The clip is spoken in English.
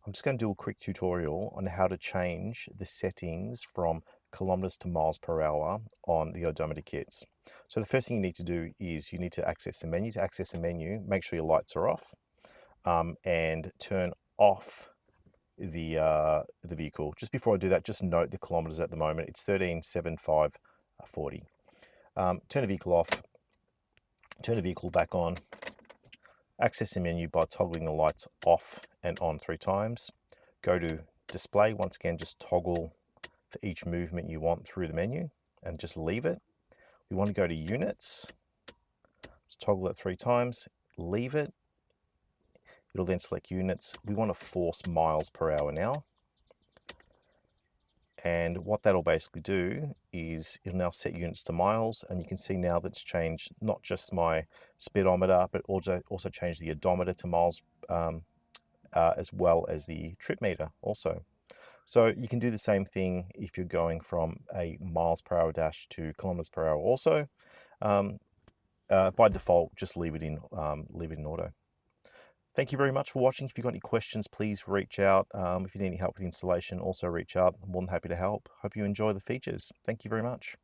I'm just going to do a quick tutorial on how to change the settings from kilometers to miles per hour on the odometer kits. So the first thing you need to do is you need to access the menu. To access the menu, make sure your lights are off and turn off the vehicle. Just before I do that, just note the kilometers at the moment. It's 13,750. Turn the vehicle off, turn the vehicle back on, access the menu by toggling the lights off and on 3 times. Go to display, once again, just toggle for each movement you want through the menu and just leave it. We want to go to units, just toggle it 3 times, leave it. It'll then select units. We want to force miles per hour now. And what that'll basically do is it'll now set units to miles, and you can see now that it's changed not just my speedometer, but also changed the odometer to miles, as well as the trip meter also. So you can do the same thing if you're going from a miles per hour dash to kilometers per hour also. By default, just leave it in auto. Thank you very much for watching. If you've got any questions, please reach out. If you need any help with the installation, also reach out. I'm more than happy to help. Hope you enjoy the features. Thank you very much.